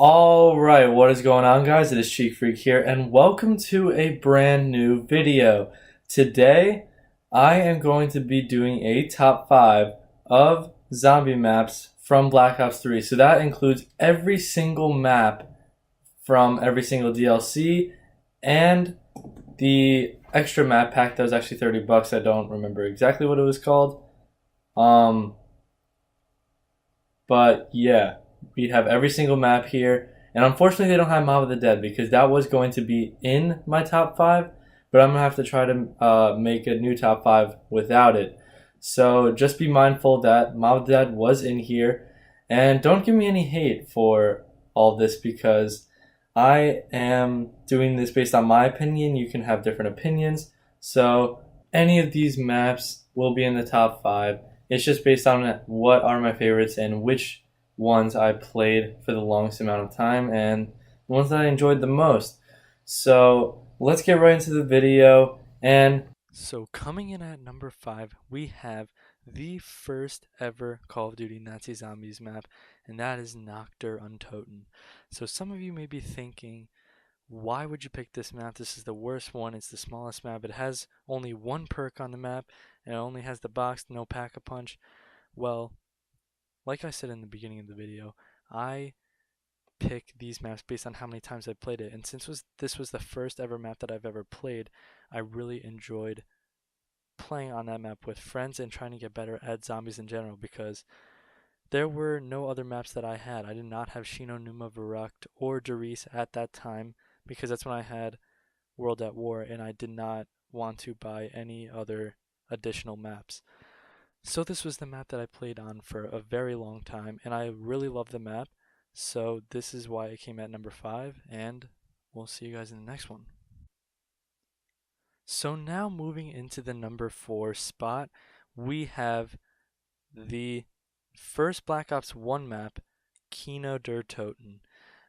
Alright, what is going on, guys? It is Cheek Freak here, and welcome to a brand new video. Today, I am going to be doing a top 5 of zombie maps from Black Ops 3. So that includes every single map from every single DLC and the extra map pack that was actually 30 bucks. I don't remember exactly what it was called. Um, but yeah, we have every single map here. And unfortunately, they don't have Mob of the Dead because that was going to be in my top 5. But I'm going to have to try to make a new top 5 without it. So just be mindful that Mob of the Dead was in here. And don't give me any hate for all this because I am doing this based on my opinion. You can have different opinions. So any of these maps will be in the top 5. It's just based on what are my favorites and which ones I played for the longest amount of time and the ones that I enjoyed the most. So let's get right into the video. And So coming in at number 5, we have the first ever Call of Duty Nazi Zombies map, and that is Nacht der Untoten. So some of you may be thinking, why would you pick this map? This is the worst one. It's the smallest map. It has only one perk on the map, and it only has the box, no pack-a-punch. Well, like I said in the beginning of the video, I pick these maps based on how many times I played it, and since this was the first ever map that I've ever played, I really enjoyed playing on that map with friends and trying to get better at zombies in general because there were no other maps that I had. I did not have Shino Numa Verrückt or Der Riese at that time because that's when I had World at War and I did not want to buy any other additional maps. So this was the map that I played on for a very long time and I really love the map. So this is why it came at number 5 and we'll see you guys in the next one. So now moving into the number 4 spot, we have the first Black Ops 1 map, Kino der Toten.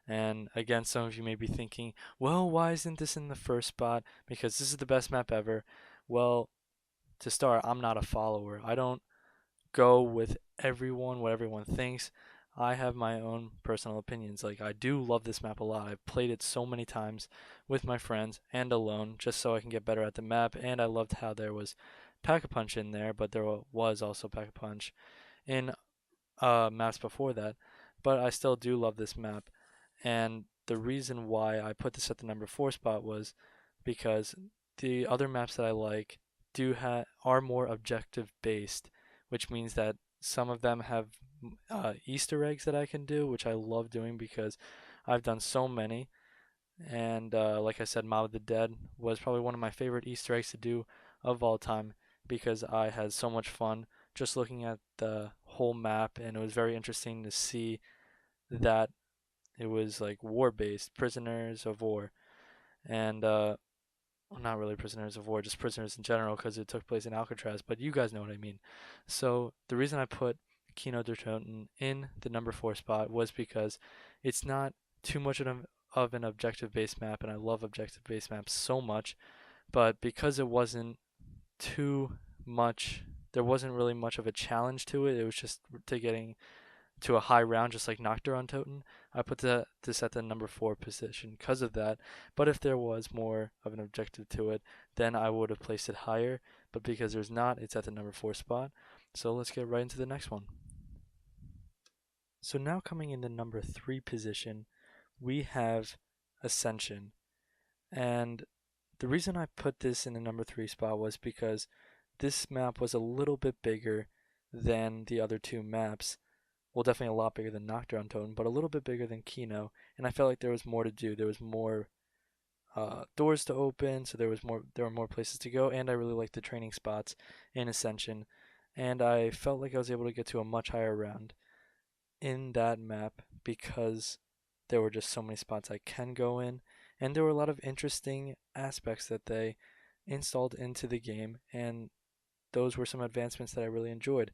And again, some of you may be thinking, well, why isn't this in the first spot? Because this is the best map ever. Well, to start, I'm not a follower. I don't go with everyone, what everyone thinks. I have my own personal opinions. Like, I do love this map a lot. I've played it so many times with my friends and alone just so I can get better at the map. And I loved how there was Pack-a-Punch in there, but there was also Pack-a-Punch in maps before that. But I still do love this map. And the reason why I put this at the number 4 spot was because the other maps that I like are more objective based, which means that some of them have Easter eggs that I can do, which I love doing because I've done so many. And like I said, Mob of the Dead was probably one of my favorite Easter eggs to do of all time because I had so much fun just looking at the whole map, and it was very interesting to see that it was like war based, prisoners of war, and well, not really prisoners of war, just prisoners in general because it took place in Alcatraz, but you guys know what I mean. So the reason I put Kino der Toten in the number 4 spot was because it's not too much of an objective based map, and I love objective based maps so much, but because it wasn't too much, there wasn't really much of a challenge to it. It was just to getting to a high round, just like Nacht der Untoten. I put this at the number 4 position because of that. But if there was more of an objective to it, then I would have placed it higher. But because there's not, it's at the number 4 spot. So let's get right into the next one. So now coming in the number 3 position, we have Ascension. And the reason I put this in the number 3 spot was because this map was a little bit bigger than the other two maps. Well, definitely a lot bigger than Nacht der Untoten, but a little bit bigger than Kino. And I felt like there was more to do. There was more doors to open, so there were more places to go, and I really liked the training spots in Ascension. And I felt like I was able to get to a much higher round in that map because there were just so many spots I can go in, and there were a lot of interesting aspects that they installed into the game, and those were some advancements that I really enjoyed.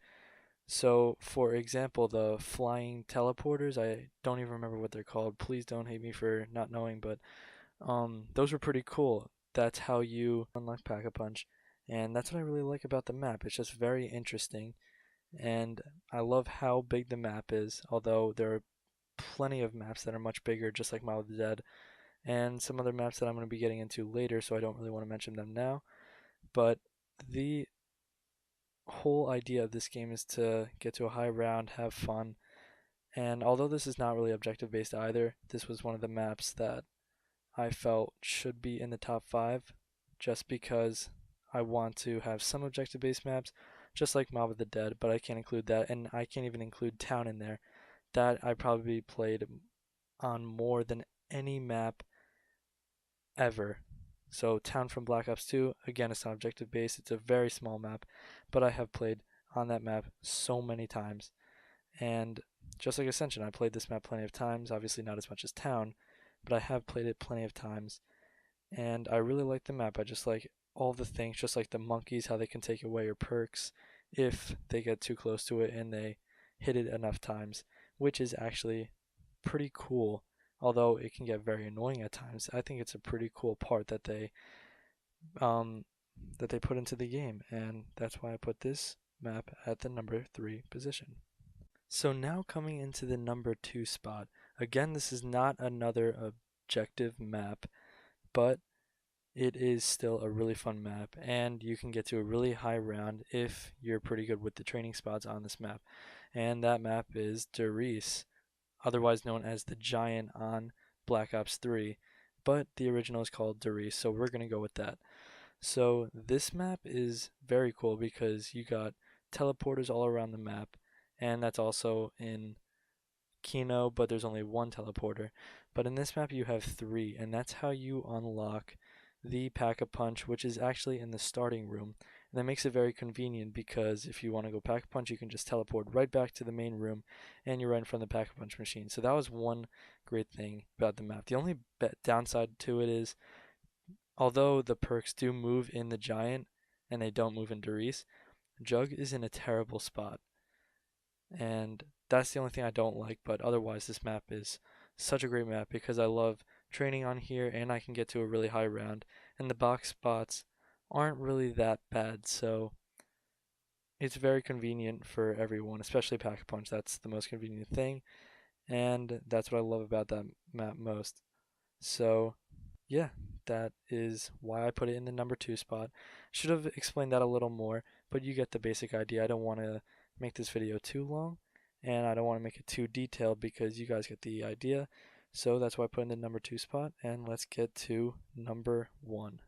So, for example, the flying teleporters, I don't even remember what they're called. Please don't hate me for not knowing, but those were pretty cool. That's how you unlock Pack-a-Punch, and that's what I really like about the map. It's just very interesting, and I love how big the map is, although there are plenty of maps that are much bigger, just like Mob of the Dead, and some other maps that I'm going to be getting into later, so I don't really want to mention them now. But the whole idea of this game is to get to a high round, have fun, and although this is not really objective based either, this was one of the maps that I felt should be in the top 5 just because I want to have some objective based maps, just like Mob of the Dead, but I can't include that, and I can't even include Town in there. That I probably played on more than any map ever. So Town from Black Ops 2, again, it's not objective based, it's a very small map, but I have played on that map so many times. And just like Ascension, I played this map plenty of times, obviously not as much as Town, but I have played it plenty of times. And I really like the map. I just like all the things, just like the monkeys, how they can take away your perks if they get too close to it and they hit it enough times, which is actually pretty cool. Although it can get very annoying at times, I think it's a pretty cool part um, that they put into the game, and that's why I put this map at the number 3 position. So now coming into the number 2 spot. Again, this is not another objective map, but it is still a really fun map, and you can get to a really high round if you're pretty good with the training spots on this map. And that map is Der Riese, otherwise known as the Giant on Black Ops 3, but the original is called Der Riese, so we're going to go with that. So this map is very cool because you got teleporters all around the map, and that's also in Kino, but there's only one teleporter. But in this map you have 3, and that's how you unlock the Pack-a-Punch, which is actually in the starting room. And that makes it very convenient because if you want to go Pack-a-Punch, you can just teleport right back to the main room, and you're right in front of the Pack-a-Punch machine. So that was one great thing about the map. The only downside to it is, although the perks do move in the Giant, and they don't move in Der Riese, Jug is in a terrible spot. And that's the only thing I don't like, but otherwise this map is such a great map because I love training on here and I can get to a really high round, and the box spots aren't really that bad, so it's very convenient for everyone, especially Pack-a-Punch. That's the most convenient thing, and that's what I love about that map most. So yeah, that is why I put it in the number 2 spot. Should have explained that a little more, but you get the basic idea. I don't want to make this video too long, and I don't want to make it too detailed because you guys get the idea. So that's why I put in the number 2 spot, and let's get to number 1.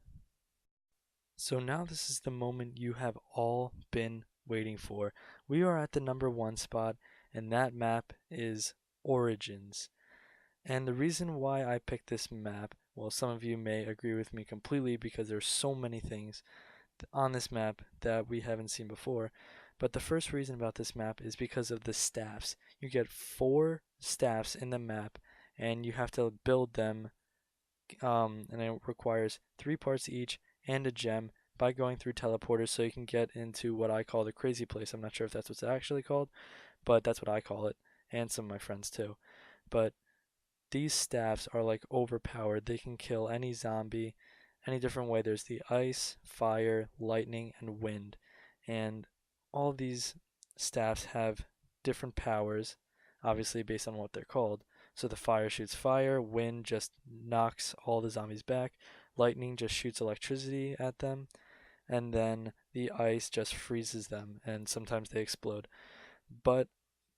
So now this is the moment you have all been waiting for. We are at the number 1 spot, and that map is Origins. And the reason why I picked this map, well, some of you may agree with me completely because there's so many things on this map that we haven't seen before. But the first reason about this map is because of the staffs. You get 4 staffs in the map, and you have to build them, and it requires 3 parts each and a gem by going through teleporters, so you can get into what I call the crazy place. I'm not sure if that's what's actually called, but that's what I call it, and some of my friends too. But these staffs are like overpowered. They can kill any zombie any different way. There's the ice, fire, lightning, and wind. And all these staffs have different powers, obviously based on what they're called. So the fire shoots fire, wind just knocks all the zombies back, lightning just shoots electricity at them, and then the ice just freezes them, and sometimes they explode. But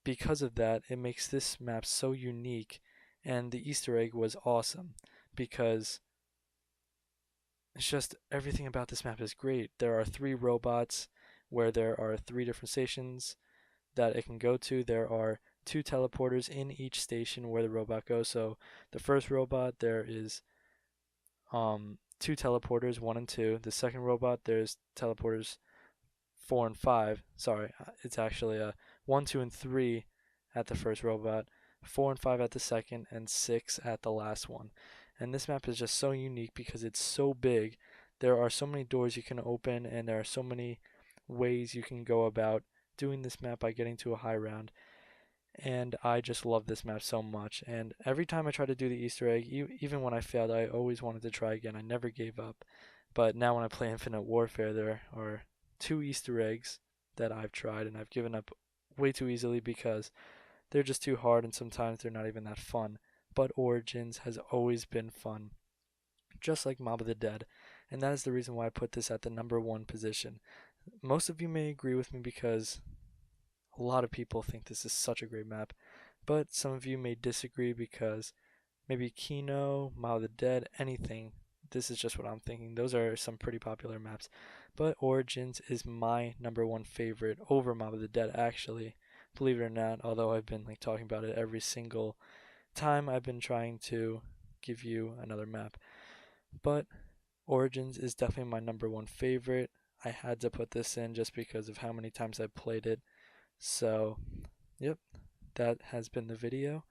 because of that, it makes this map so unique, and the Easter egg was awesome because it's just everything about this map is great. There are 3 robots where there are 3 different stations that it can go to. There are 2 teleporters in each station where the robot goes. So the first robot, there is 2 teleporters, 1 and 2. The second robot, there's teleporters 4 and 5. Sorry, it's actually 1, 2, and 3 at the first robot, 4 and 5 at the second, and 6 at the last one. And this map is just so unique because it's so big. There are so many doors you can open, and there are so many ways you can go about doing this map by getting to a high round. And I just love this map so much. And every time I try to do the Easter egg, even when I failed, I always wanted to try again. I never gave up. But now when I play Infinite Warfare, there are 2 Easter eggs that I've tried, and I've given up way too easily because they're just too hard and sometimes they're not even that fun. But Origins has always been fun, just like Mob of the Dead, and that is the reason why I put this at the number 1 position. Most of you may agree with me because a lot of people think this is such a great map, but some of you may disagree because maybe Kino, Mob of the Dead, anything. This is just what I'm thinking. Those are some pretty popular maps. But Origins is my number 1 favorite over Mob of the Dead, actually. Believe it or not, although I've been talking about it every single time I've been trying to give you another map. But Origins is definitely my number 1 favorite. I had to put this in just because of how many times I played it. So, yep, that has been the video.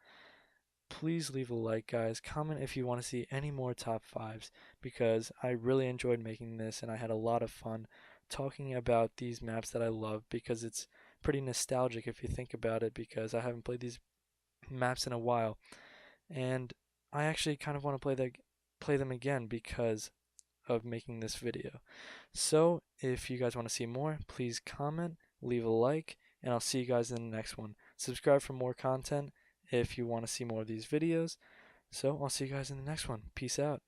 Please leave a like, guys. Comment if you want to see any more top 5s because I really enjoyed making this and I had a lot of fun talking about these maps that I love because it's pretty nostalgic if you think about it because I haven't played these maps in a while and I actually kind of want to play them again because of making this video. So, if you guys want to see more, please comment, leave a like, and I'll see you guys in the next one. Subscribe for more content if you want to see more of these videos. So, I'll see you guys in the next one. Peace out.